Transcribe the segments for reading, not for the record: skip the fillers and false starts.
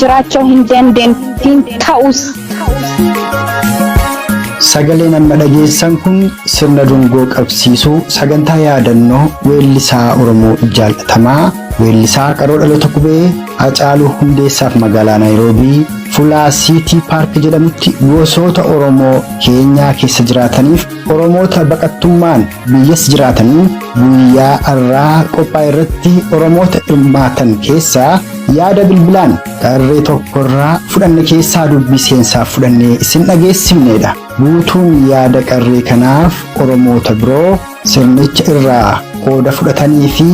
jiraachuu hin dandeenye ta'us. Sagaleen amma dhageessan kun sirna dungoo qabsiisuu sagantaa yaadannoo weellisaa Oromoo jaalatamaa weellisaa qaroo dhaloota qubee Hacaaluu Hundeessaaf magaalaa Naayiroobii Fulaa Siitii Paark jedhamutti gosoota Oromoo Keenyaa keessa jiraataniif Oromoota baqattummaan biyyas jiraatanii guyyaa har'aa qophaa'e irratti Oromoota hirmaatan keessaa yaada bilbilaan qarree tokkorraa fudhanne keessaa dubbii seensaa fudhannee isin dhageessifnedha. Guutuun yaada qarree kanaaf Oromoota biroo sirnicha irraa qooda fudhatanii fi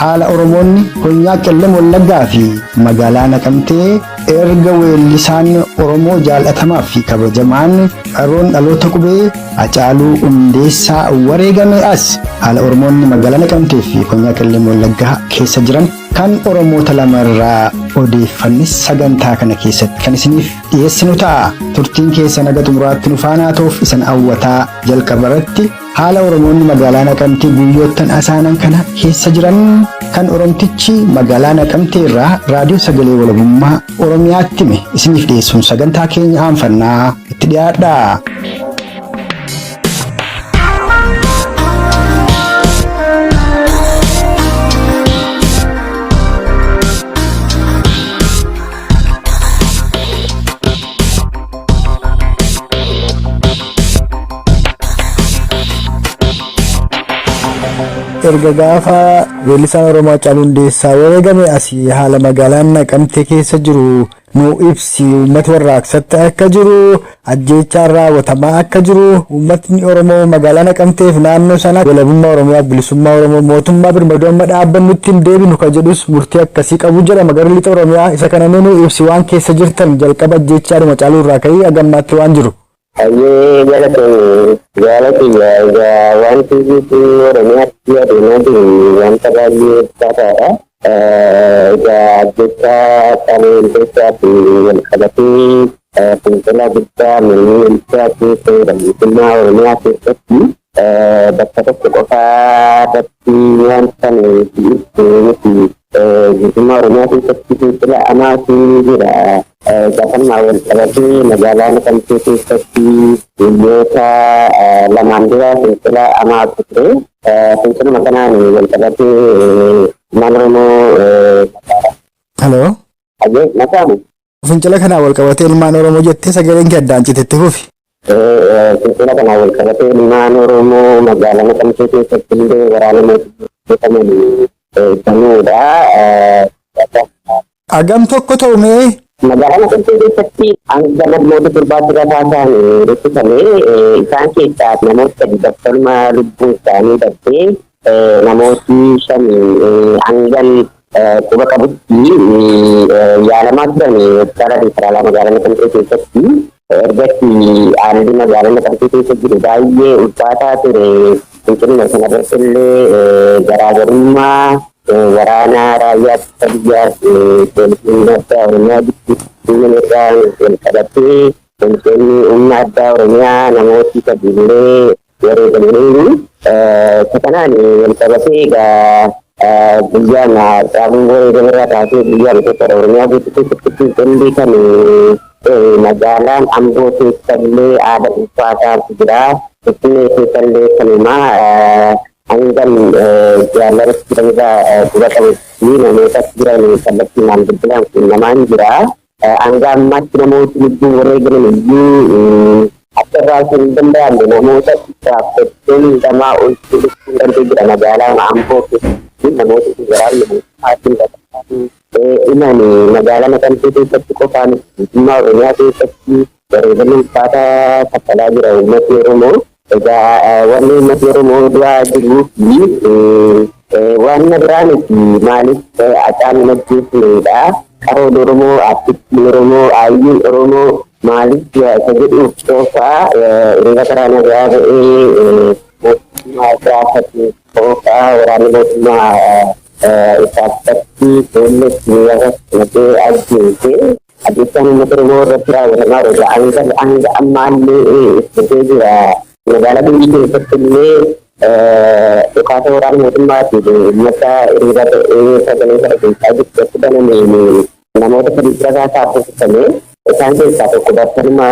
haala Oromoonni Konyaa Qellem Wallaggaa fi magaalaa Naqamtee erga weellisaan Oromoo jaalatamaa fi kabajamaan qaroon dhaloota qubee Hacaaluu Hundeessaa wareegame as haala Oromoonni magaalaa Naqamtee fi Konyaa Qellem Wallaggaa keessa jiran kan Oromoota lamarraa odeeffannis sagantaa kana keessatti kan isiniif dhiyeessinu ta'a. Turtiin keessa naga xumuraatti nu faana ta'uuf isin hawwataa jalqaba irratti haala Oromoonni magaalaa Naqamtee guyyoottan asaanan kana keessa jiran kan Oromtichi magaalaa Naqamtee irraa raadiyoo sagalee walabummaa Oromiyaatti hime isiniif dhiyeessuun sagantaa keenya aanfannaa itti dhiyaadha. Erga gaafa weellisaan Oromoo Hacaaluu Hundeessaa wareegame asii haala magaalaan Naqamtee keessa jiru nu ibsi. Uummati warraaqsatti akka jiru ajjeechaan raawwatamaa akka jiru uummatni Oromoo magaalaa Naqamteef naannoo sana walabummaa Oromiyaaf bilisummaa Oromoo mootummaa birmadoo amma dhaabbannutti hin deebinu ka jedhus murtii akkasii qabu jedha magaalaa lixa Oromiyaa. Isa kana nu ibsi waan keessa jirtan jalqaba ajjeechaa Hacaaluu irraa ka'ee hagammaatti waan jiru. Aye galati ya wanti itu orangnya dia dengan yang terlalu besar ya kita kami bisa menghadapi pengelola bisa menginisiasi dan semua orangnya seperti dapat kota tapi yang kami itu semua orangnya seperti itulah amati dia. Jangan mahu terjadi majalah Naqamtee seperti biasa lamandira setelah amat itu sesuatu makanan yang terjadi mana Halo. Aje macam. Fincila kana wal qabate ilmaan Oromoo jettee sagaleen kee addaan citetti fufi. Fincila kana wal qabate ilmaan Oromoo magaalaa Naqamtee keessatti waraana mootummaa tanuudha. Agam tokko ta'u mee magaalaa Naqamtee keessatti hanga namoota barbaachisaa taatan rukutamee isaan keessaa namoota dhibbatama lubbuu isaanii darbee namooti shan hangan quba qabutti yaalamaa turan hospitaala riifaraalaa magaalaa Naqamtee keessatti ergatti haalli magaalaa Naqamtee keessa jiru baay'ee ulfaataa ture. Finciluma kanarratti illee garaagarummaa waraana raayyaa biyyaa poolisiin addaa Oromiyaa biyya irraa wal qabatee poolisoonni humna addaa Oromiyaa namooti sadiillee wareegamanii kanaan wal qabatee egaa guyyaan dhaabuu wareegame irraa kaasee guyyaan gosoota Oromiyaa guutuu keessatti dalli kan magaalaan Amboo keessallee haala ulfaataatu jira. Finfinnee keessallee kanumaa hangam jaalarratti jiranirraa quba qabetti namoota jiran kallattiinaan bilbilaan quunnamaan jira. Hanga ammaatti namooti lubbuu wareegaman iyyuu akka irraa hin danda'amne namoota dhaabbatoonni lamaa ol lubbuu danda'e jira magaalaa Amboo keessatti namoota garaan namoota imani magaalaa Naqamtee keessatti qofaan mootummaa Oromiyaa keessatti wareegama ulfaataa kaffalaa jira uummatni Oromoo. Egaa wanni uummatni Oromoo du'aa jiruu fi waan biraaniti maaliif Hacaaluu ajjeesneedha. Qaroon Oromoo artistiin Oromoo hayyuun Oromoo maaliif isa jedhuuf qoofaa hiriira karaa nagaa ba'ee mootummaa gaafate qoofaa waraana mootummaa isaatti tolletti naqee ajjeese. Ajjeechaan uummata Oromoo irratti raawwatamaa jira. Hanga ammaallee ibsatee jira. Magaalaa biyyi keessatti illee dhukaasa waraana mootummaatiin uummata hiriira ba'ee sagalee kana keessaa jirtu banameen namoota sadii ragaa taasifamee isaan keessaa tokko bakkanuma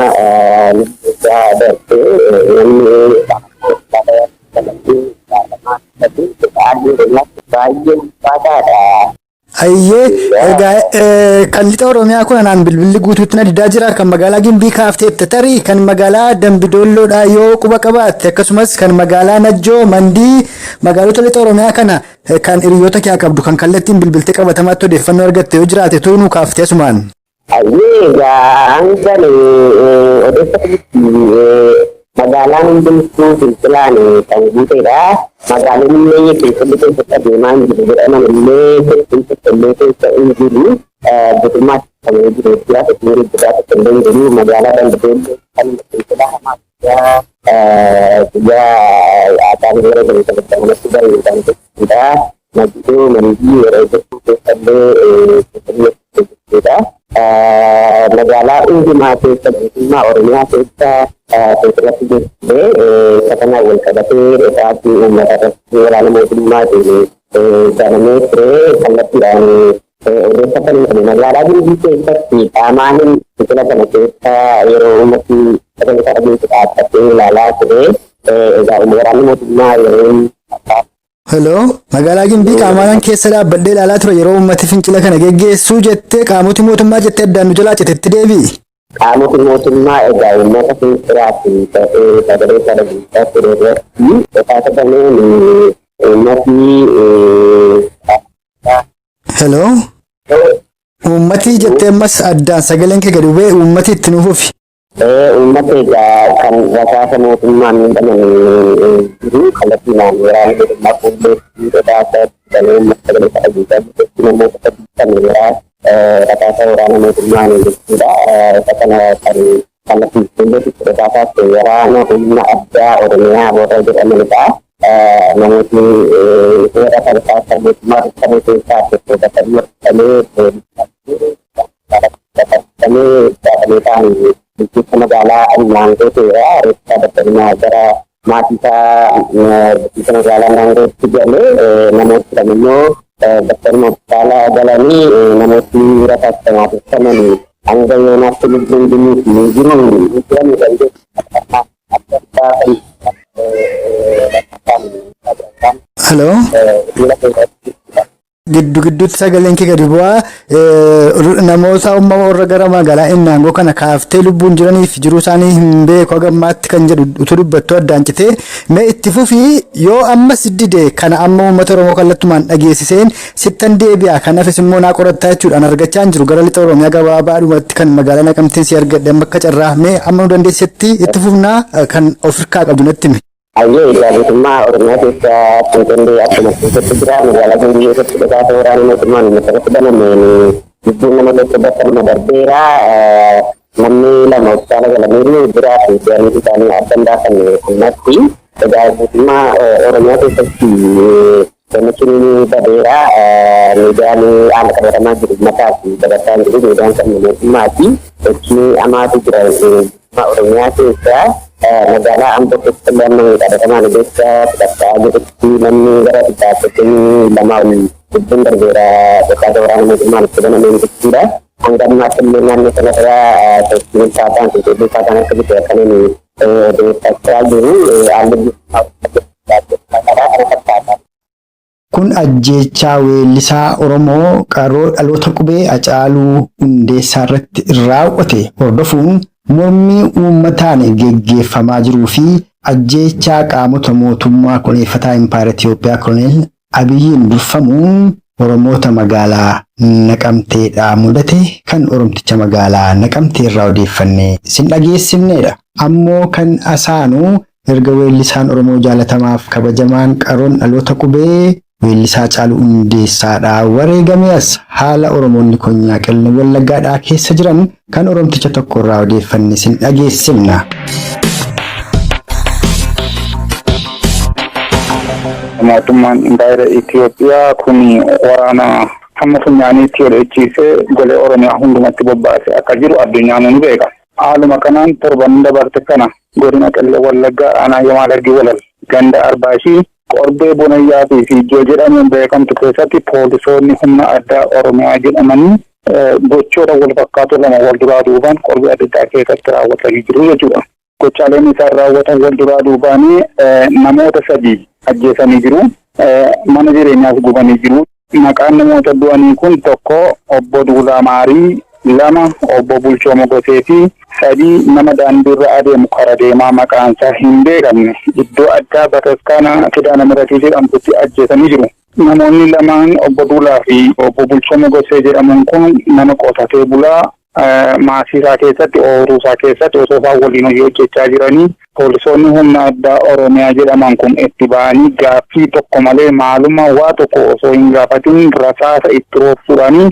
darbee baay'ee ulfaataadha. Ayyee egaa kan lixa Oromiyaa kun anaan bilbilli guutuutti na didaa jira kan magaalaa Gimbii kaafteetta tarii kan magaalaa Dambidoolloodhaa yoo quba qabaatte akkasumas kan magaalaa Najjoo Mandii magaalota lixa Oromiyaa kana kan hiriyoota kee qabdu kan kallattiin bilbiltee qabatamaatti odeeffannoo argatte yoo jiraate too nu kaaftee asumaan. Ayyee egaa hangan odeeffannoo magaalaan hundumtuu fincilaan kan guuteedha. Magaalonni keessatti adeemaa jiru jedhaman illee keessatti keessa hin jiru. Guutummaatti kan jiru jira tokko illee jiru magaalaa Dambidolloo kan fincilaa hamaa guyyaa aadaan yeroo jiru kanatti bareedu kan jechuudha. Najjoo Mandii yeroo jiru keessallee jechuudha. Magaalaa hundumaa keessa guutummaa Oromiyaa keessa keessatti jechuudha. Katana wal qabatee dhufaatii uummata irratti waraana mootummaatiin banamee ture kallattiidhaan odeeffatan magaalaa Gimbii keessatti qaamaan fincila kana keessa yeroo uummatni sagantaa dhageessu dhaabbatee ilaalaa ture. Egaa waraanni mootummaa yeroo Hello, magaalaa Gimbii qaamaan keessa dhaabbadhee ilaalaa ture yeroo uummati fincila kana geggeessuu jettee qaamoti mootummaa jettee addaan nu jalaa citetti deebi'i. Qaamoti mootummaa egaa uummata fincilaatti ta'ee sagalee kana guutaa ture irratti dhufaatameen uummati Hello, uummati jettee ammas addaan sagaleen kee gadi bu'ee uummati itti nuufuufi. Uummata egaa kan rasaasa mootummaan miidhaman jiru kallattiinaan waraana mootummaa fuulleetti dhufaataa dalee uummata sagalee kana guutaa jirti namoota sadii kan rasaasa waraana mootummaan jechuudha. Isa kana kan kallattii fuulleetti dhufaataa waraana humna addaa Oromiyaa warra jedhamanidha. Namootni seera rasaasa mootummaa kan keessaa tokko bakka ta'anii Biqiltuu magaalaa naannoo ta'eera. Reeffa bakka gara maatiisaa biqiltuu magaalaa naannootti galee namooti lamimmoo bakka magaalaa galanii namooti rasaasa maatiisaman hanga yoonaatti lubbuun jiruuf ni jiru. Hello. Gidduutti sagaleen kee gadi bu'aa namoota uumama warra gara magaalaa Innaangoo kana kaaftee lubbuun jiraniif jiruu isaanii hin beeku hagammaatti kan jedhu utuu dubbattuu addaan citee mee itti fufii yoo ammas dide kana amma uummata Oromoo kallattumaan dhageessiseen sittan deebi'a kanaafis immoo naa qorattaa jechuudhaan argachaa hin jiru gara lixa Oromiyaa gabaabaadhumatti kan magaalaa Naqamteen si argadhe amma akka carraa mee amma nu dandeessetti itti fufnaa kan of hirkaa qabdu natti himi. Ayyee mootummaa Oromiyaa keessa Finfinnee akkuma keessatti jira magaalaa Gimbii keessatti dhufaatii waraana mootummaan uummata irratti banameen lubbuun nama tokko bakka nama darbeera. Namni lama hospitaala galaniiru biraa fi jaarmii isaanii addan baasan ammatti. Egaa mootummaa Oromiyaa keessatti Komishinii badeera miidiyaan haala qabatamaa jiru mataa fi dabataan jiru miidiyaan kan mootummaati. Hojii amaatu jira Oromiyaa keessa. Magaalaa Amboo keessatti namni qabatamaan keessa bakka jirutti namni gara dhibbaatti lama lubbuun darbeera bakka waraana mootummaan itti banameen jechuudha. Hanga ammaatti illee naannoo sanarraa sochiin saataan sochiin saataan akka bitu akkaniin odeeffachaa jiru. Kun ajjeechaa weellisaa Oromoo qaroo dhaloota qubee Hacaaluu Hundeessaa irratti raawwate hordofuun mormii uummataan geggeeffamaa jiruu fi ajjeechaa qaamota mootummaa koloneeffataa Impaayera Itiyoophiyaa Koloneel Abiyyiin durfamuun Oromoota magaalaa Naqamteedhaa mudate kan Oromticha magaalaa Naqamtee irraa odeeffannee isin dhageessifnedha. Ammoo kan asaanuu erga weellisaan Oromoo jaalatamaaf kabajamaan qaroon dhaloota qubee weellisaa Hacaaluu Hundeessaadhaa wareegame as haala Oromoonni Konyaa Qellem Wallaggaadhaa keessa jiran kan Oromticha tokko irraa odeeffanne isin dhageessifna. Mootummaan Impaayera Itiyoophiyaa kun waraana hamma funyaaniitti hodhechiisee golee Oromiyaa hundumatti bobbaase akka jiru addunyaan ni beeka. Haaluma kanaan torban dabarte kana godina Qellem Wallaggaa aanaa Yamaal Argii Walal ganda Arbaashii Qorbee Bonayyaa fi Fiijoo jedhamuun beekamtu keessatti poolisoonni humna addaa Oromiyaa jedhamanii gochoota wal fakkaatoo lama wal duraa duubaan qorbii adda addaa keessatti raawwatanii jiru jechuudha. Gochaaleen isaan raawwatan wal duraa duubaanii namoota 3 ajjeesanii jiru. Mana jireenyaas gubanii jiru. Maqaan namoota du'anii kun tokko obbo Duulaa Maarii, 2 obbo Bulchoo Mogosee fi 3 nama daandiirra adeemu karaa deemaa maqaan isaa hin beekamne iddoo addaa Bataskaana Kidaana Miratii jedhamtutti ajjeesanii jiru. Namoonni lamaan obbo Duulaa fi obbo Bulchoo Mogosee jedhaman kun nama qotatee bulaa maasii isaa keessatti ooyiruu isaa keessatti osoo isaan waliin hojii hojjechaa jiranii poolisoonni humna addaa Oromiyaa jedhaman kun itti ba'anii gaaffii tokko malee maalummaa waa tokko osoo hin gaafatin rasaasa itti roobsuudhaanii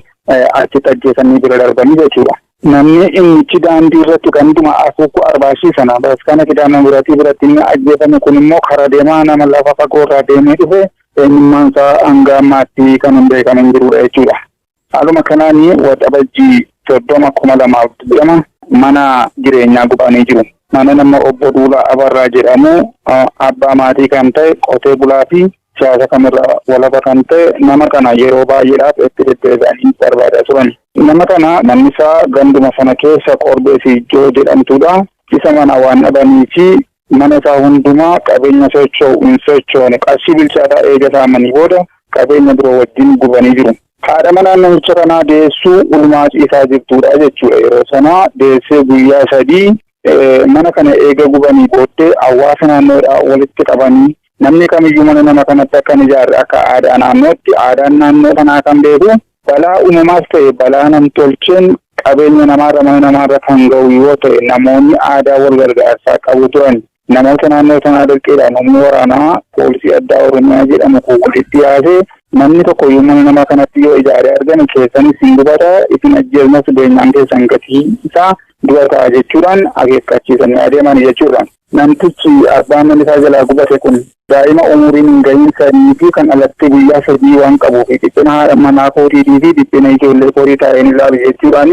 achitti ajjeesanii bira darbanii jechuudha. Namni inni daandii irratti ganduma asuuku arbaashii sana Bataskaana Kidaana Miratii biratti inni ajjeefame kun immoo karaa deemaa nama lafa fagoo irraa deemee dhufe eenyummaan isaa hanga ammaatti kan hin beekamin jirudha jechuudha. Haaluma kanaanii waxabajjii 30,2020 mana jireenyaa gubanii jiru. Mana nama obbo Duulaa Abarraa jedhamu abbaa maatii kan ta'e qotee bulaa fi siyaasa kamirraa walaba kan ta'e nama kana yeroo baay'eedhaaf itti deddeebi'anii barbaadaa turan. Nama kana manni isaa ganduma sana keessa Qorbee Siijjoo jedhamtudha. Isa mana waan dhabanii fi mana isaa hundumaa qabeenya socho'u hin sochoone qarshii bilchaataa eega saamanii booda qabeenya biroo wajjin gubanii jiru. Haadha manaa namicha kanaa deessuu ulmaa ciisaa jirtudha jechuudha. Yeroo sana deessee guyyaa 3 mana kana eega gubanii booddee hawaasa naannoodhaa walitti qabanii namni kamiyyuu mana nama kanatti akka ijaarre akka aadaa naannootti aadaan naannoo kanaa kan beeku balaa uumamaas ta'e balaa namtolcheen qabeenya namaarra mana namaarra kan ga'u yoo ta'e namoonni aadaa wal gargaarsaa qabu turan. Namoota naannoo sanaa dirqeedhaan humni waraanaa poolisii addaa Oromiyaa jedhamu kun walitti yaasee namni tokko yoo mana nama kanatti yoo ijaaree argame keessanis hin gubata isin ajjeesnas beenyaan keessan gatii isaa dubataa jechuudhaan akeekkachiisanii adeeman jechuudha. Namtichi abbaan manni isaa jalaa gubate kun daa'ima umuriin hin gahin 3 fi kan alatti guyyaa 3 waan qabuuf dhiphina haadha manaa kootiitii fi dhiphina ijoollee kootii taa'een ilaalu jechuudhaan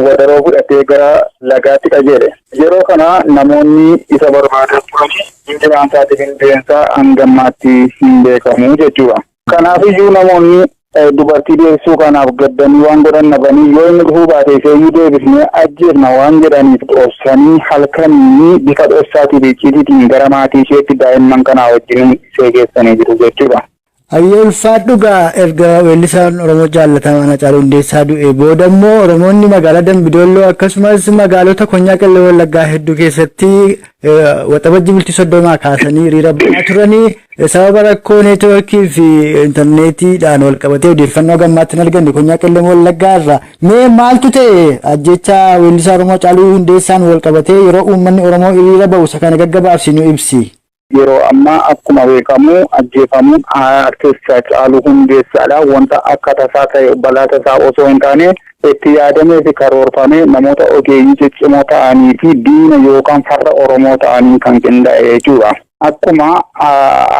wadaroo fudhatee gara lagaatti qajeele. Yeroo kana namoonni isa barbaadaa turanii injiraan isaatiif indeensaa hangammaatti hin beekamu jechuudha. Kanaafiyyuu namoonni dubartii deessuu kanaaf gaddanii waan godhan nabanii yoo inni dhufuu baate seeyyuu deebisnee ajjeesna waan jedhaniif dhoofsanii halkanii bifa dhoofsaatii icciitiitiin gara maatii isheetti daa'imman kanaa wajjin seegeessanii jiru jechuudha. Hayyee ulfaadhugaa erga weellisaan Oromoo jaallatamaan Hacaaluu Hundeessaa du'e booda immoo Oromoonni magaalaa Dambidolloo akkasumas magaalota Konyaa Qellem Wallaggaa hedduu keessatti waxabajjii bultii 30 kaasanii hiriira ba'aa turanii sababa rakkoo neetwoorkii fi intarneetiidhaan wal qabatee odeeffannoo gammaatti hin arganne Konyaa Qellem Wallaggaa irraa mee maaltu ta'e ajjeechaa weellisaa Oromoo Hacaaluu Hundeessaan wal qabatee yeroo uummanni Oromoo hiriira ba'u isa kana gaggabaabsi nu ibsi. Yeroo ammaa akkuma beekamu ajjeefamuun artist Hacaaluu Hundeessaadha. Wanta akka tasaa ta'e balaa tasaa osoo hin taane itti yaadamee fi karoorfamee namoota ogeeyyii ciccimoo ta'anii fi diina yookaan farra Oromoo ta'anii kan qindaa'e jechuudha. Akkuma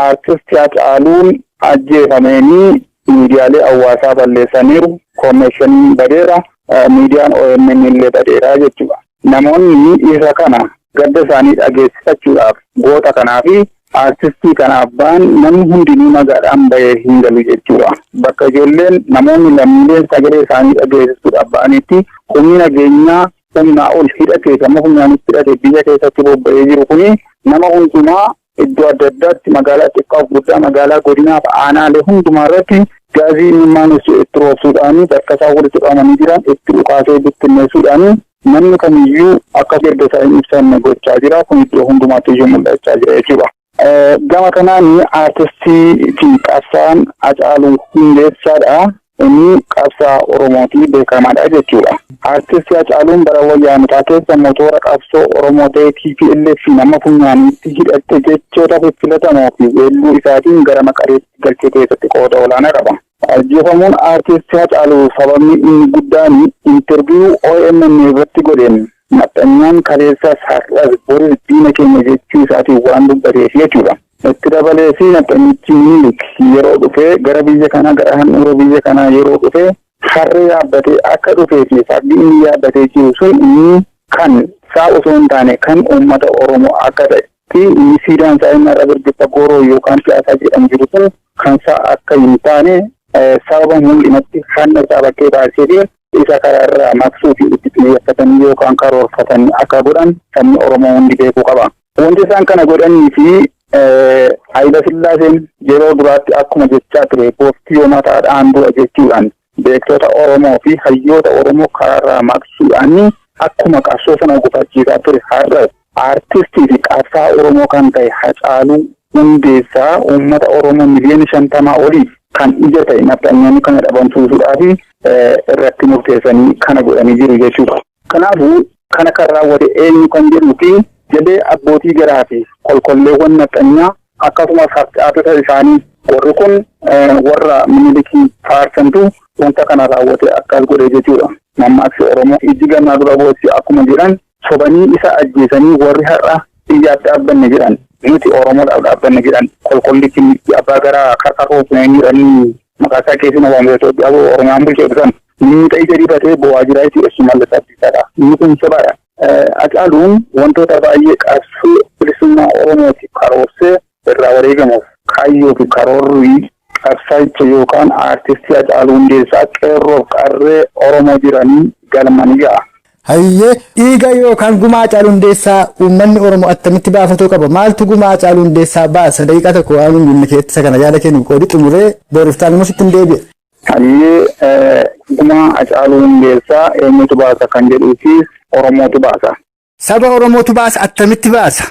artist Hacaaluun ajjeefameenii miidiyaalee hawaasaa balleessaniiru, koonneeshiniin badeera, miidiyaan OMN illee badeera jechuudha. Namoonni isa kana gadda isaanii dhageessifachuudhaaf goota kanaa fi artistii kanaaf ba'an namni hundinuu nagaadhaan bahee hin galu jechuudha. Bakka ijoolleen namoonni lammiileen sagalee isaanii dhageessisuudhaaf ba'anitti humni nageenyaa humnaa ol hidhatee gama humnaanis hidhatee biyya keessatti bobba'ee jiru kuni nama hundumaa iddoo adda addaatti magaalaa xiqqaaf guddaa magaalaa godinaa fi aanaalee hundumaa irratti gaazii imimmaan itti roobsuudhaanii bakka isaan walitti qabamanii jiran itti dhukaasee bittinneessuudhaanii namni kamiyyuu akka gadda isaa hin ibsanne gochaa jira. Kun iddoo hundumaatti iyyuu mul'achaa jira jechuudha. Gama kanaan artistii fi qabsaa'aan Hacaaluu Hundeessaadha. Inni qabsaa Oromootii beekamaadha jechuudha. Artistii Hacaaluun bara wayyaanotaa keessa motora qabsoo Oromoo ta'ee TPLF nama funyaaniitti hidhatte jechoota filatamoo fi weelluu isaatiin gara maqareetti galchee keessatti qooda olaanaa qaba. Ajjeefamuun artistii Hacaaluu sababni inni guddaan interviyuu OMN irratti godheen maxxanyaan kaleessas har'as boris diina keenya jechuu isaatiin waan dubbateef jechuudha. Itti dabalee fi maxxanyichi Minilik yeroo dhufee gara biyya kanaa gara handhuura biyya kanaa yeroo dhufee harree yaabbatee akka dhufee fi fardi inni yaabbatee jiru sun inni kan isaa osoo hin taane kan uummata Oromoo akka ta'etti inni siidaan isaa inni irra birgiffa gooroo yookaan siyaasaa jedhamu jiru sun kan isaa akka hin taane sababa mul'inatti hanna isaa bakkee baasee fi isa kararraa maqsuu fi itti xiyyeeffatanii yookaan karoorfatanii akka godhan sabni Oromoo hundi beekuu qaba. Wanti isaan kana godhanii fi Haayila Sillaaseen yeroo duraatti akkuma jechaa ture gooftii yoomataadhaan dura jechuudhaan beektota Oromoo fi hayyoota Oromoo kararraa maqsuudhaan akkuma qabsoo sana gufachiisaa ture har'a aartistii fi qabsaa'aa Oromoo kan ta'e Hacaaluu Hundeessaa uummata Oromoo miliyoona 50 olii kan ija ta'e nafxanyoonni kana dhabamsiisuudhaa fi irratti murteessanii kana godhanii jiru jechuudha. Kanaafuu kana kan raawwate eenyu kan jedhuu fi jedhee abbootii garaa fi kolkolleewwan nafxanyaa akkasumas harcaatota isaanii warri kun warra Minilikii faarsantu wanta kana raawwate akkas godhee jechuudha. Mammaaksi Oromoo ijji gannaa dura boossi akkuma jedhan sobanii isa ajjeesanii warri har'a biyyaatti dhaabbanne jedhan nuti Oromoodhaaf dhaabbanne jedhan kolkollichi abbaa garaa karqaroo funeen jedhanii maqaasaa keessina waamsatoo Itoophiyaa Oromiyaan bulchee dhusan miidha ija dibatee bo'aa jiraa jechuudha. Shimallis Abdiisaadha. Inni kun sabaadha. Hacaaluun wantoota baay'ee qabsoo bilisummaa Oromooti karoorsee irraa wareegamuuf kaayyoo fi karoorri qabsaa'icha yookaan aartistii Hacaaluu Hundeessaa qeerroof qarree Oromoo jiranii galmanii ga'a. Hayyee dhiiga yookaan gumaa Hacaaluu Hundeessaa uummanni Oromoo attamitti baafatuu qaba? Maaltu gumaa Hacaaluu Hundeessaa baasa? Daqiiqaa tokko waan hundinni keessa kana yaada kennu qoodi xumuree booriftaan immoo sitti hin deebi'e. Hayyee gumaa Hacaaluu Hundeessaa eenyutu baasa kan jedhuu fi Oromootu baasa. Saba Oromootu baasa attamitti baasa?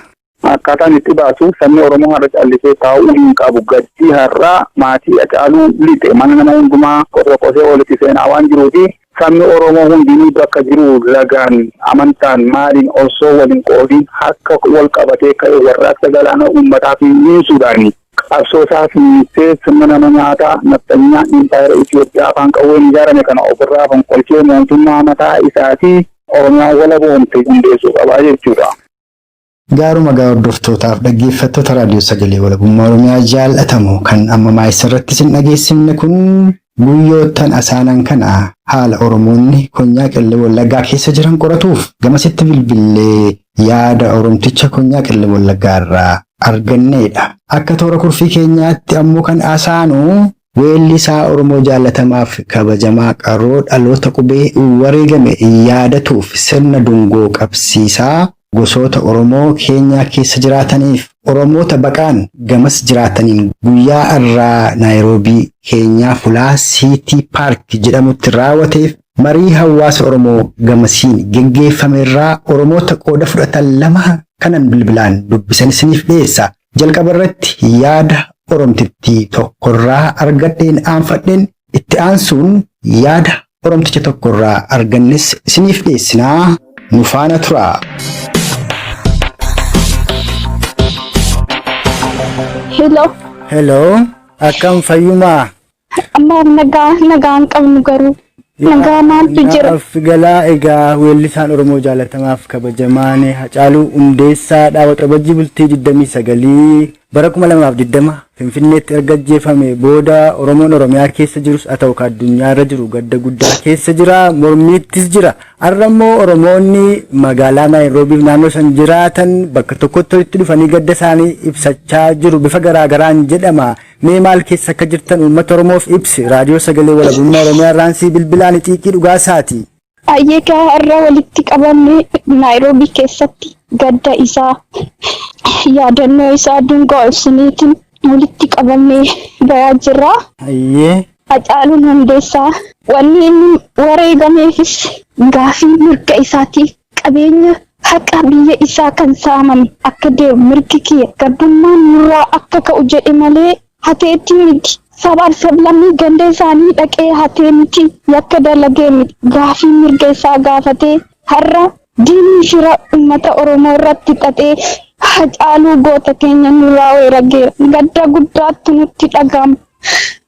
Akkaataan itti baasu sabni Oromoo har'a callisee taa'uu hin qabu. Gaddii har'aa maatii Hacaaluu lixe mana nama hundumaa qosee walitti seenaa waan jiruufi sabni Oromoo hundinuu bakka jiru lagaan amantaan maaliin osoo waliin qoodiin akka wal qabatee ka'e warraaqsa galaana uummataa fi miisuudhaani qabsoo isaa fiigsee sirna nama nyaataa nafxanyaa impaayera Itoophiyaa afaan qawween ijaarame kana ofirraa fonqolchee mootummaa mataa isaatii Oromiyaan walaboomte hundeessuu qabaa jechuudha. Gaaruma hordoftootaaf dhaggeeffattoota raadiyoo sagalee walabummaa Oromiyaa jaallatamu kan amma maayisarratti isin dhageessifne kun guyyoottan asaanan kana haala Oromoonni konyaa qellem wallaggaa keessa jiran qoratuuf gamasitti bilbilee yaada Oromticha konyaa qellem wallaggaa irraa arganneedha. Akka toora kurfii keenyaatti ammoo kan asaanu weellisaa Oromoo jaallatamaaf kabajamaa qaroo dhaloota qubee wareegame yaadatuuf sirna dungoo qabsiisaa gosoota Oromoo Keenyaa keessa jiraataniif Oromoota baqaan gamas jiraataniin guyyaa irraa Naayiroobii Keenyaa fulaa Siitii Paark jedhamutti raawwateef marii hawaasa Oromoo gamasiin geggeeffame irraa Oromoota qooda fudhatan lama kanan bilbilaan dubbisan isiniif dhiyeessa. Jalqaba irratti yaada Oromtittii tokkorraa argadheen aanfadheen itti aansuun yaada Oromticha tokkorraa argannes isiniif dhiyeessinaa nu faana tura. Hello. Akkam fayyumaa? Amma nagaan qabnu garuu nagaa maaltu jira? Galaa egaa weellisaan Oromoo jaallatamaaf kabajamaan Hacaaluu Hundeessaadha. Waxabajjii bultii 29 bara 2020 Finfinneetti erga ajjeefame booda Oromoon Oromiyaa keessa jirus haa ta'u addunyaarra jiru gadda guddaa keessa jira, mormiittis jira. Har'a immoo Oromoonni magaalaa Naayiroobii naannoo san jiraatan bakka tokkotti walitti dhufanii gadda isaanii ibsachaa jiru bifa garaagaraan jedhama. Mee maal keessa akka jirtan uummata Oromoof ibsi. Raadiyoo Sagalee Walabummaa Oromiyaa irraan si bilbilaan xiiqii dhugaa isaati. Ayyeegaa har'a walitti qabamne Naayiroobii keessatti gadda isaa yaadannoo isaa dungoo ibsiniitiin walitti qabamee bayaa jirra. Ayyee. Hacaaluun Hundeessaa wanni inni wareegameefis gaafii mirga isaatiif qabeenya haqa biyya isaa kan saamame akka deemu mirgi kiyya gabbummaan nurraa akka ka'u jedhe malee hateetti miti. Sabaaf sablammii ganda isaanii dhaqee hatee miti yakka dalagee miti gaafii mirga isaa gaafatee har'a diinii shira uummata Oromoo irratti xaxee Hacaaluu goota keenya nurraa weerageera. Gadda guddaatti nutti dhaga'ama.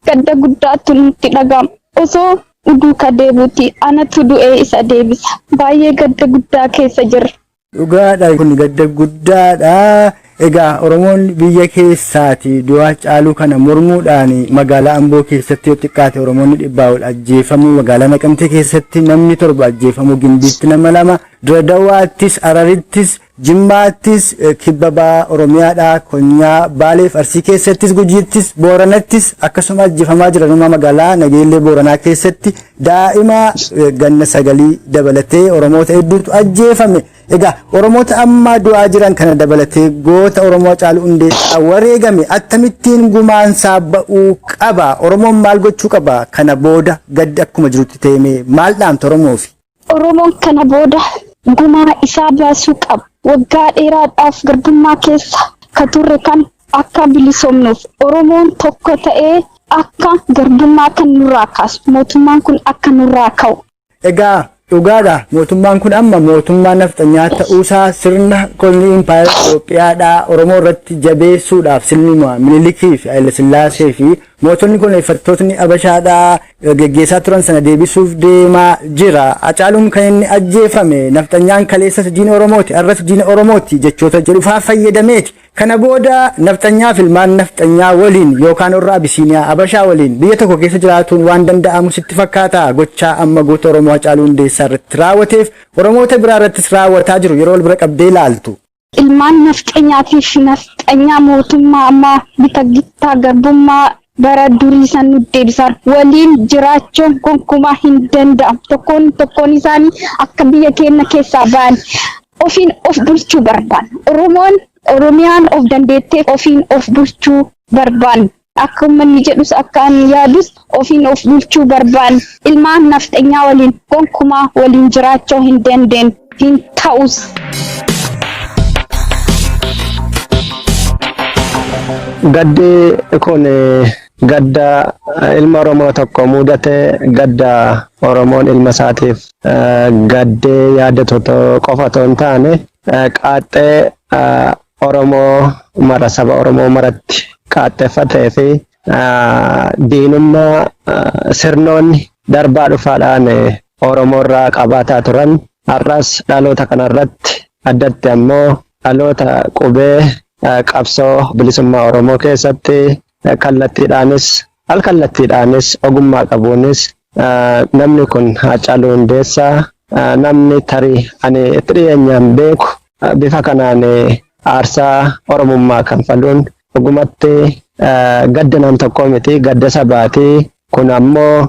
Gadda guddaatti nutti dhaga'ama. Osoo duuka deebuuti anatu du'ee isa deebisa. Baay'ee gadda guddaa keessa jirra. Dhugaadha kun gadda guddaadha. Egaa Oromoon biyya keessaati du'a Hacaaluu kana mormuudhaan magaalaa Amboo keessatti yoo xiqqaate Oromoonni 100 ol ajjeefamuu, magaalaa Naqamtee keessatti namni 7 ajjeefamuu, Gimbiitti nama 2, Diradawaattis, Ararittis Jimmaattis Kibbabaa Oromiyaadhaa Konyaa Baaleef Arsii keessattis Gujiittis Booranattis akkasuma ajjeefamaa jiranuma magaalaa Nageellee Booranaa keessatti daa'ima ganna 9 dabalatee Oromoota hedduutu ajjeefame. Egaa Oromoota amma du'aa jiran kana dabalatee goota Oromoo Caaluu Hundeessaa wareegame akkamittiin gumaansaa ba'uu qaba? Oromoon maal gochuu qaba? Kana booda gaddi akkuma jirutti ta'ee maal dhaamta Oromoofi? Oromoon kana booda gumaa isaa baasuu qaba. Waggaa dheeraadhaaf garbummaa keessa ka turre kan akka bilisoomnuuf Oromoon tokko ta'ee akka garbummaa kan nurraa kaasu mootummaan kun akka nurraa ka'u. Egaa dhugaadha mootummaan kun amma mootummaa nafxanyaa ta'uusaa sirna kolonii impaayera Itoophiyaadhaa Oromoo irratti jabeessuudhaaf sirni Minilikii fi Haile Sillaasee fi mootonni koloneeffattootni Abashaadhaa geggeessaa turan sana deebisuuf deemaa jira. Hacaaluun kan inni ajjeefame nafxanyaan kaleessas diina Oromooti arras diina Oromooti jechoota jedhufaa fayyadameeti. Kana booda nafxanyaa fi ilmaan nafxanyaa waliin yookaan warra Abisiiniyaa Abashaa waliin biyya tokko keessa jiraatuun waan danda'amu sitti fakkaata. Gochaa amma goota Oromoo Hacaaluu Hundeessaa irratti raawwateef Oromoota biraa irrattis raawwataa jiru yeroo wal bira qabdee ilaaltu. Ilmaan nafxanyaatiif nafxanyaa mootummaa ammaa bita gittaa garbummaa bara durii san nu deebisan waliin jiraachuun gonkumaa hin danda'amu. Tokkoon isaanii akka biyya keenya keessaa ba'an ofiin of bulchuu barbaadu. Oromiyaan of dandeetteef ofiin of bulchuu barbaadu. Akka uummanni jedhus akka ani yaadus ofiin of bulchuu barbaadu. Ilmaan nafxanyaa waliin gonkumaa waliin jiraachuu hin dandeenye hin ta'us. Gaddi kun gadda ilma Oromoo tokko mudate gadda Oromoon ilma isaatiif gaddee yaadatu qofa otoo hin taane qaaxxee Oromoo mara saba Oromoo maratti qaaxxeeffatee fi diinummaa sirnoonni darbaa dhufaadhaan Oromoo irraa qabaataa turan har'as dhaloota kanarratti addatti ammoo dhaloota qubee qabsoo bilisummaa Oromoo keessatti kallattiidhaanis alkallattiidhaanis ogummaa qabuunis namni kun Hacaaluu Hundeessaa namni tarii ani itti dhiyeenyaan beeku bifa kanaan aarsaa Oromummaa kanfaluun dhugumatti gadda nam tokkoo miti gadda sabaati. Kun ammoo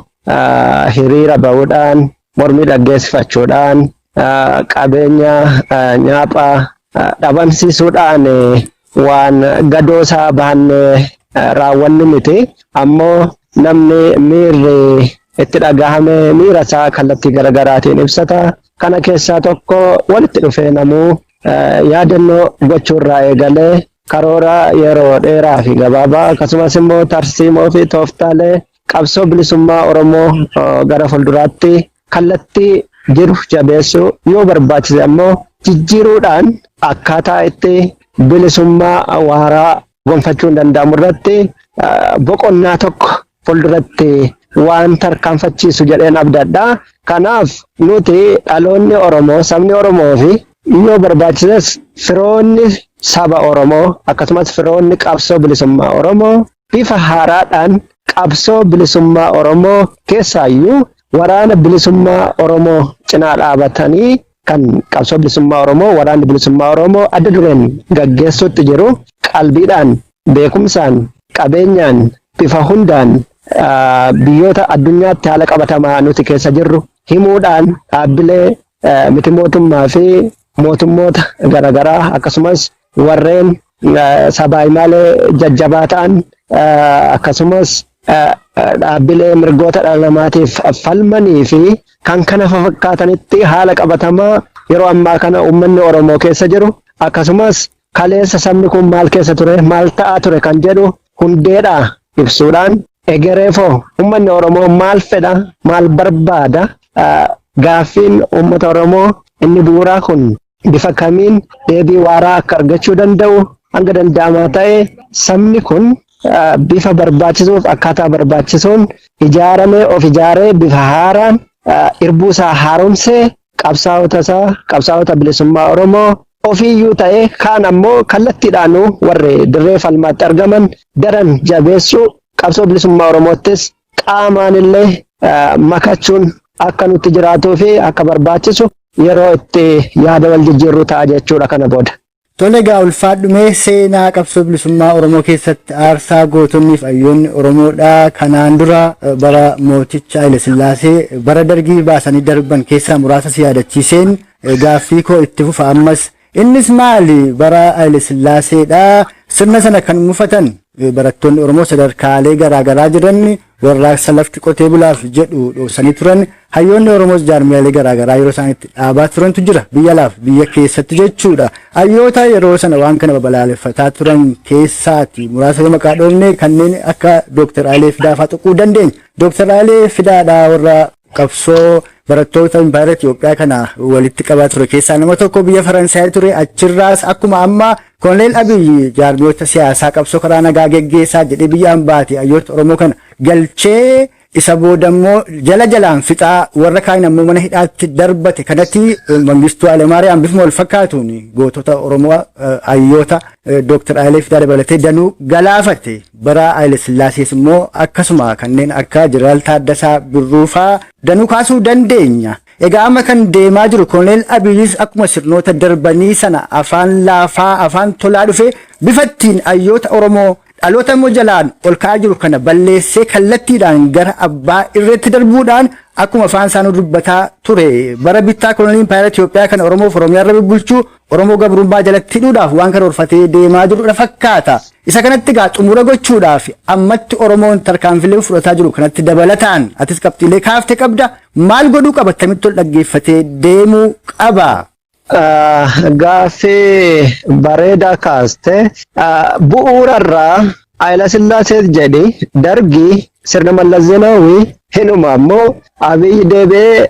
hiriira ba'uudhaan mormii dhaggeessifachuudhaan qabeenya nyaaphaa dhabamsiisuudhaan waan gadoosaa bahanne raawwanni miti. Ammoo namni miirri itti dhagahame miira isaa kallattii garaagaraatiin ibsata. Kana keessaa tokko walitti dhufee namuu yaadannoo gochuurraa eegalee karoora yeroo dheeraa fi gabaabaa akkasumas immoo tarsiimoo fi tooftaalee qabsoo bilisummaa Oromoo gara fuulduraatti kallattii jiru jabeessuu yoo barbaachise ammoo jijjiiruudhaan akkaataa itti bilisummaa waaraa gonfachuun danda'amu irratti boqonnaa tokko fuulduratti waan tarkaanfachiisu jedheen abdadha. Kanaaf nuti dhaloonni Oromoo sabni Oromoo fi yoo barbaachises firoonni saba Oromoo akkasumas firoonni qabsoo bilisummaa Oromoo bifa haaraadhaan qabsoo bilisummaa Oromoo keessaayyuu waraana bilisummaa Oromoo cinaa dhaabatanii kan qabsoo bilisummaa Oromoo waraanni bilisummaa Oromoo adda dureen gaggeessuutti jiru qalbiidhaan beekumsaan qabeenyaan bifa hundaan biyyoota addunyaatti haala qabatamaa nuti keessa jirru himuudhaan dhaabbilee miti mootummaa fi mootummoota garaagaraa akkasumas warreen sabaayimaalee jajjabaa ta'an akkasumas dhaabbilee mirgoota dhala namaatiif falmanii fi kan kana fakkaatanitti haala qabatamaa yeroo ammaa kana uummanni Oromoo keessa jiru akkasumas kaleessa sabni kun maal keessa ture maal ta'aa ture kan jedhu hundeedhaa ibsuudhaan egereefoo uummanni Oromoo maal fedha maal barbaada gaaffiin uummata Oromoo inni bu'uuraa kun bifa kamiin deebii waaraa akka argachuu danda'u hanga danda'amaa ta'e sabni kun bifa barbaachisuuf akkaataa barbaachisuun ijaaramee of ijaaree bifa haaraan irbuusaa haaromsee qabsaa'ota bilisummaa Oromoo ofiiyyuu ta'ee kaan ammoo kallattiidhaanuu warri dirree falmaatti argaman daran jabeessuu qabsoo bilisummaa Oromoottis qaamaan illee makachuun akka nutti jiraatuu fi akka barbaachisu yeroo itti yaada wal jijjiirru ta'a jechuudha kana booda. Tole egaa ulfaadhumee seenaa qabsoo bilisummaa Oromoo keessatti aarsaa gootonni fi hayyoonni Oromoodhaa kanaan dura bara mooticha Haile Sillaasee bara dargii baasanii darban keessaa muraasa si yaadachiiseen gaaffii koo itti fufa ammas innis maali bara Haile Sillaaseedhaa sirna sana kan mufatan barattoonni Oromoo sadarkaalee garaagaraa jiran warraaqsa lafti qotee bulaaf jedhu dhoosanii turan hayyoonni Oromoos jaarmiyaalee garaagaraa yeroo isaan itti dhaabaa turantu jira biyya laaf biyya keessatti jechuudha. Hayyoota yeroo sana waan kana babalaaleffataa turan keessaati muraasa yoo maqaa dhoofne kanneen akka Dr. Hayilee Fidaa tuquu dandeenya. Dr. Hayilee Fidaadhaa warra qabsoo barattoota impaayera Itoophiyaa kana walitti qabaa ture keessaa nama tokko biyya Faransaay ture achirraas akkuma amma Koloneel Abiyyi jaarmiyoota siyaasaa qabsoo karaa nagaa geggeessaa jedhee biyyaan baate hayyoota Oromoo kana galchee isa boodammoo jala jalaan fixaa warra kaan ammoo mana hidhaatti darbate kanatti Mangistuu Hayilemaariyaam bifuma wal fakkaatuun gootota Oromoo hayyoota Dr. Hayilee Fidaa dabalatee danuu galaafate bara Haile Sillaasees immoo akkasuma kanneen akka Jeneraal Taaddasaa Birruufaa danuu kaasuu dandeenya. Egaa amma kan deemaa jiru Koloneel Abiyyis akkuma sirnoota darbanii sana afaan laafaa afaan tolaa dhufe bifattiin hayyoota Oromoo dhaloota immoo jalaan ol ka'aa jiru kana balleessee kallattiidhaan gara abbaa irratti darbuudhaan akkuma afaan isaanii dubbataa ture bara bittaa kolonii impaayera Itoophiyaa kana Oromoo fi Oromiyaa irra bulchuu Oromoo gabrummaa jalatti hidhuudhaaf waan karoorfatee deemaa jirudha fakkaata. Isa kanatti gaa xumura gochuudhaaf ammatti Oromoon tarkaanfilee fudhataa jiru kanatti dabalataan atis qabxiilee kaaftee qabda maal godhuu qaba akkamitti ol dhaggeeffatee deemuu qaba? Gaaffii bareedaa kaaste bu'uurarraa Haile Sillaasee jedhi dargii sirna Mallas Zeenaawii hinuma ammoo Abiyyi deebi'ee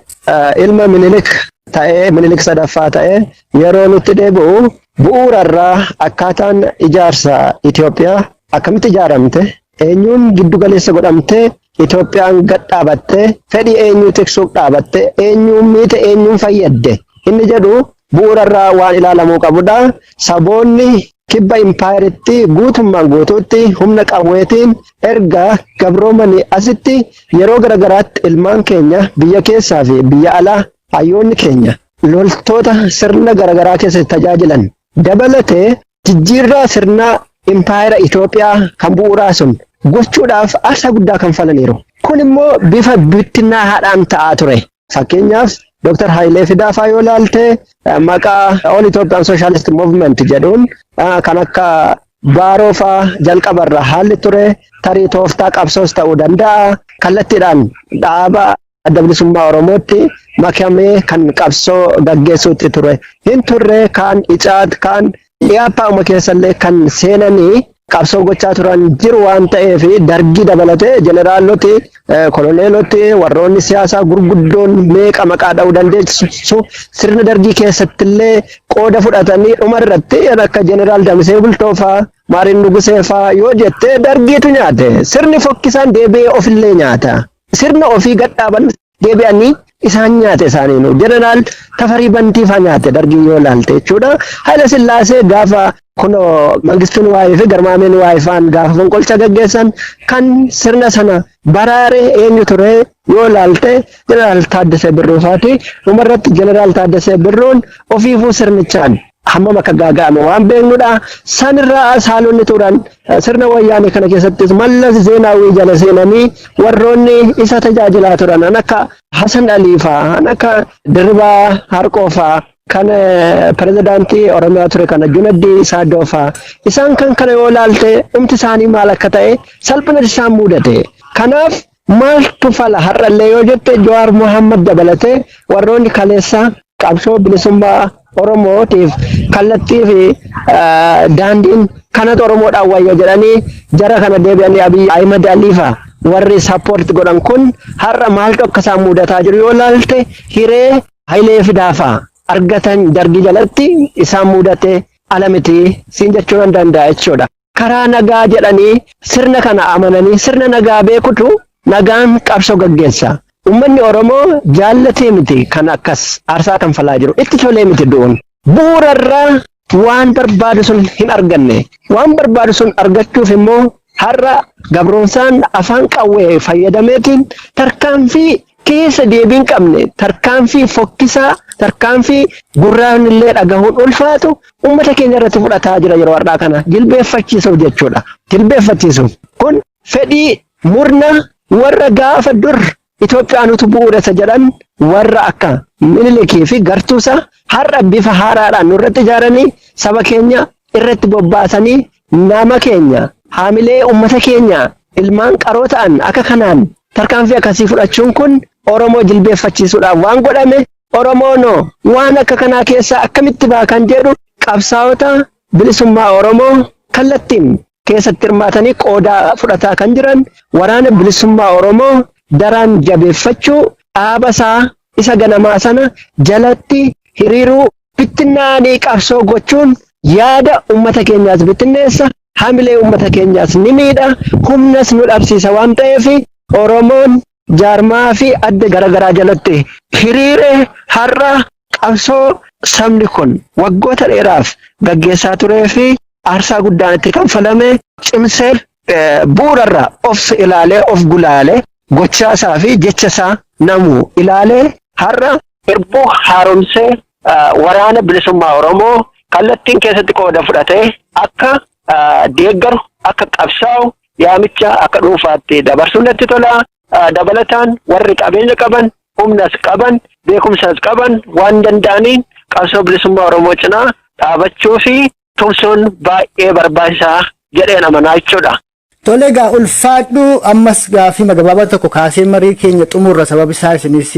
ilma Minilik ta'ee Minilik sadaffaa ta'ee yeroo nutti deebi'u bu'uurarraa akkaataan ijaarsa Itoophiyaa akkamitti ijaaramte eenyuun giddu galeessa godhamte Itoophiyaan gad dhaabatte fedhii eenyuu tiksuuf dhaabatte eenyuun miite eenyuun fayyadde inni jedhu bu'uurarraa waan ilaalamuu qabudha. Saboonni kibba impaayeritti guutummaan guutuutti humna qawweetiin erga gabroomanii asitti yeroo garagaraatti ilmaan keenya biyya keessaa fi biyya alaa hayyoonni keenya loltoota sirna garagaraa keessatti tajaajilan dabalatee jijjiirraa sirna impaayera Itoophiyaa kan bu'uuraa sun gochuudhaaf aarsaa guddaa kan falaniiru. Kun immoo bifa bittinnaa'aadhaan ta'aa ture. Fakkeenyaaf Dr. Hayilee Fidaa faa yoo ilaalte maqaa All Ethiopian Socialist Movement jedhuun kan akka baaroo faa jalqabarra haalli ture tarii tooftaa qabsoos ta'uu danda'a kallattiidhaan dhaaba adda bilisummaa Oromootti makamee kan qabsoo gaggeessuutti ture hin turre kaan icaat kaan dhiyaaphaa'uma keessallee kan seenanii qabsoo gochaa turan jiru waan ta'eef dargii dabalatee jeneraaloti koloneeloti warroonni siyaasaa gurguddoon meeqa maqaa dha'uu dandeessu sirna dargii keessattillee qooda fudhatanii dhumarratti akka jeneraal Damisee Bultoofaa Maariin Nuguseefaa yoo jette dargiitu nyaate sirni fokkisaan deebi'ee ofillee nyaata sirna ofii gadhaaban deebi'anii isaan nyaate isaaniinu jeneraal Tafarii Bantiifaa nyaate dargii yoo ilaalte jechuudha. Haile Sillaasee gaafa kuno Mangistuun waa'ee fi Garmaameen waa'eefaan gaafa fonqolcha gaggeessan kan sirna sana baraare eenyu ture yoo ilaalte jeneraal Taaddasee Birruufaati. Dhumarratti jeneraal Taaddasee Birruun ofiifuu sirnichaan hammam akka gaaga'ame waan beeknudha. Sanirraa saalonni turan sirna wayyaanee kana keessattis Mallas Zeenaawii jala seenanii warroonni isa tajaajilaa turan akka Hasan Aliifaa akka Dirribaa Harqoofaa kan pirezidaantii Oromiyaa ture kana Junaddii Saaddoofaa isaan kan kana yoo ilaalte dhumti isaanii maal akka ta'e salphina isaan mudate. Kanaaf maaltu fala har'allee yoo jette Jawaar Mohammad dabalatee warroonni kaleessa qabsoo bilisummaa Oromootiif kallattii fi daandiin kanatu Oromoodhaan wayya jedhanii jara kana deebi'anii Abiy Ahmed Aliifaa warri sappoort godhan kun har'a maaltu akka isaan mudataa jiru yoo ilaalte hiree Hayilee Fidaafaa argatan dargii jalatti isaan mudate alamiti siin jechuu nan danda'a jechuudha. Karaa nagaa jedhanii sirna kana amananii sirna nagaa beekutu nagaan qabsoo gaggeessa. Uummanni Oromoo jaallatee miti kan akkas aarsaa kan falaa jiru itti tolee miti du'uun bu'uurarraa waan barbaadu sun hin arganne waan barbaadu sun argachuuf immoo har'a gabroonsaan afaan qawwee fayyadameetiin tarkaanfii keessa deebiin qabne tarkaanfii fokkisaa tarkaanfii gurraan illee dhagahuun ulfaatu uummata keenya irratti fudhataa jira yeroo har'aa kana jilbeeffachiisuuf jechuudha. Jilbeeffachiisuuf kun fedhii murna warra gaafa dur Itoophiyaanutu bu'uuressa jedhan warra akka Minilikii fi gartuusa har'a bifa haaraadhaan nurratti ijaaranii saba keenya irratti bobbaasanii nama keenya haamilee uummata keenya ilmaan qaroo ta'an akka kanaan tarkaanfii akkasii fudhachuun kun Oromoo jilbeeffachiisuudhaaf waan godhame Oromoono waan akka kanaa keessaa akkamitti ba'a kan jedhu qabsaa'ota bilisummaa Oromoo kallattiin keessatti hirmaatanii qooda fudhataa kan jiran waraana bilisummaa Oromoo daraan jabeeffachuu dhaaba isaa isa ganamaa sana jalatti hiriiruu bittinnaanii qabsoo gochuun yaada uummata keenyaas bittinneessa haamilee uummata keenyaas ni miidha humnas nu dhabsiisa waan ta'eef Oromoon jaarmaa fi adda garaagaraa jalatti hiriire har'a qabsoo sabni kun waggoota dheeraaf gaggeessaa turee fi aarsaa guddaan itti kanfalame cimsee bu'uurarraa of ilaalee of gulaalee gochaasaa fi jechasaa namu ilaalee har'a irbuu haaromsee waraana bilisummaa Oromoo kallattiin keessatti qooda fudhatee akka deeggaru akka qabsaa'u yaamicha akka dhuunfaatti dabarsuun natti tola. Dabalataan warri qabeenya qaban humnas qaban beekumsas qaban waan danda'aniin qabsoo bilisummaa Oromoo cinaa dhaabachuu fi tumsuun baay'ee barbaachisaa jedheen amanaa jechuudha. Tole egaa ulfaadhu ammas gaafii gabaabaa tokko kaasee marii keenya xumurra sababa isaa isinis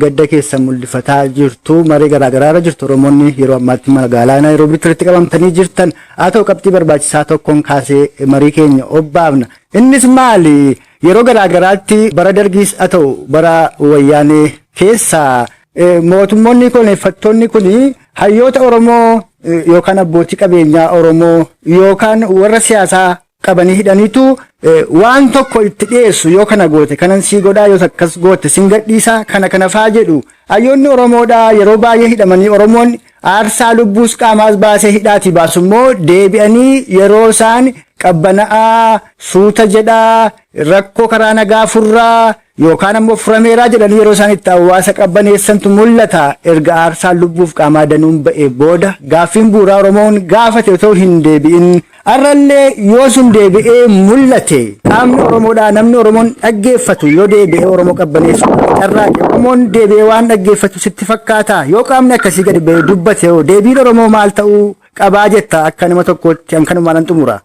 gadda keessa mul'ifataa jirtu marii garaagaraarra jirtu Oromoonni yeroo ammaatti magaalaa Naayiroobiitti walitti qabamtanii jirtan haa ta'u qabxii barbaachisaa tokkoon kaasee marii keenya obbaafna. Innis maali yeroo garaagaraatti bara dargiis haa ta'u bara wayyaanee keessa mootummoonni koneeffattoonni kun hayyoota Oromoo yookaan abbootii qabeenyaa Oromoo yookaan warra siyaasaa qabanii hidhaniitu waan tokko itti dhiyeessu yoo kana goote kanan sii godhaa yoo akkas goote sin gadhiisaa kana faa jedhu hayyoonni Oromoodhaa yeroo baay'ee hidhamanii Oromoon aarsaa lubbuus qaamaas baasee hidhaatii baasu immoo deebi'anii yeroo isaan qabbana'aa suuta jedhaa rakkoo karaa nagaa furraa yookaan ammoo furameeraa jedhanii yeroo isaan itti hawaasa qabbaneessantu mul'ata erga aarsaan lubbuuf qaamaa danuun ba'ee booda gaaffiin bu'uuraa Oromoon gaafate otoo hin deebi'in arrallee yoo sun deebi'ee mul'ate qaamni Oromoodhaa namni Oromoon dhaggeeffatu yoo deebi'ee Oromoo qabbaneessu carraaqe Oromoon deebi'ee waan dhaggeeffatu sitti fakkaata yoo qaamni akkasii gadi ba'ee dubbate deebiin Oromoo maal ta'uu qabaa jetta akka nama tokkootti kanumaan an xumura.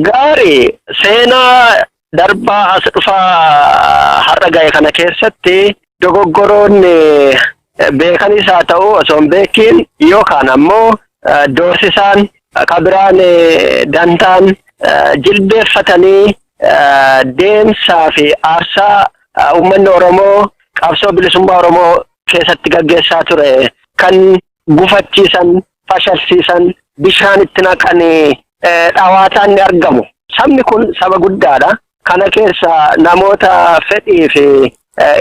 Gaarii seenaa darbaa as dhufaa har'a ga'e kana keessatti dogoggoroonni beekanis haa ta'u osoo hin beekin yookaan ammoo doorsisaan kabiraan dantaan jilbeeffatanii deemsaa fi aarsaa uummanni Oromoo qabsoo bilisummaa Oromoo keessatti gaggeessaa ture kan gufachiisan fashalsiisan bishaan itti naqanii dhawaataan ni argamu. Sabni kun saba guddaadha. Kana keessa namoota fedhii fi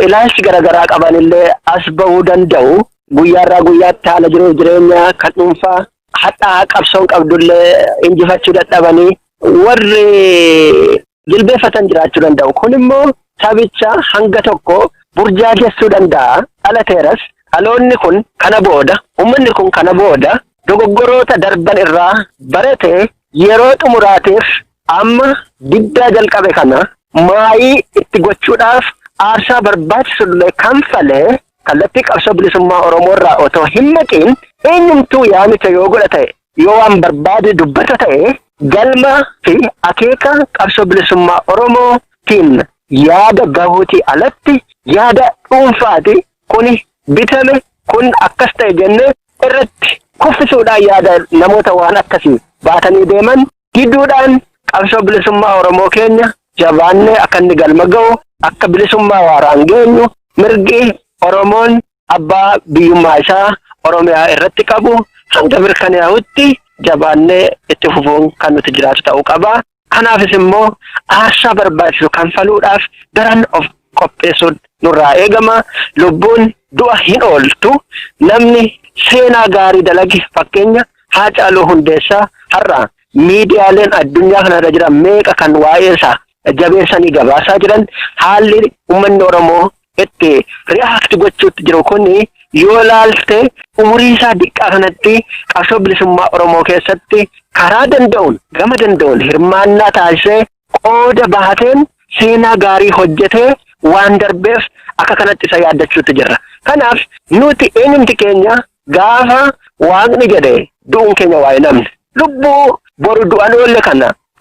ilaalchi garaagaraa qabanillee as bahuu danda'u. Guyyaarraa guyyaatti haala jireenyaa kan dhuunfaa hadhaa qabsoon qabdullee injifachuu dadhabanii warri jilbeeffatan jiraachuu danda'u. Kun immoo sabicha hanga tokko burjaajessuu danda'a. Dhalateeras dhaloonni kun kana booda uummanni kun kana booda dogoggoroota darban irraa baratee yeroo xumuraatiif amma diddaa jalqabe kana maayii itti gochuudhaaf aarsaa barbaachisullee kanfalee kallattii qabsoo bilisummaa Oromoo irraa otoo hin maqiin eenyumtuu yaamicha yoo godha ta'e yoo waan barbaade dubbata ta'e galma fi akeeka qabsoo bilisummaa Oromootiin yaada gahuutii alatti yaada dhuunfaati kuni bitame kun akkas ta'e jennee irratti kuffisuudhaan yaada namoota waan akkasii baatanii deeman gidduudhaan qabsoo bilisummaa Oromoo keenya jabaannee akka inni galma ga'u akka bilisummaa waaraan geenyu mirgi Oromoon abbaa biyyummaa isaa Oromiyaa irratti qabu hanga mirkanaa'utti jabaannee itti fufuun kan nuti jiraatu ta'uu qaba. Kanaafis immoo aarsaa barbaachisu kanfaluudhaaf daran of qopheessuun nurraa eegama. Lubbuun du'a hin ooltu namni seenaa gaarii dalage fakkeenya Haacaaluu Hundeessaa har'a miidiyaaleen addunyaa kanarra jiran meeqa kan waa'ee isaa jabeessanii gabaasaa jiran haalli uummanni Oromoo itti react gochuutti jiru kuni yoo laalte umurii isaa diqqaa kanatti qabsoo bilisummaa Oromoo keessatti karaa danda'uun gama danda'uun hirmaannaa taasisee qooda baateen seenaa gaarii hojjetee waan darbeef akka kanatti isa yaadachuutti jirra. Kanaaf nuti eenyumti keenya gaafa waaqni jedhe du'uun keenya waa'ee namni lubbuu boru du'an oolle kana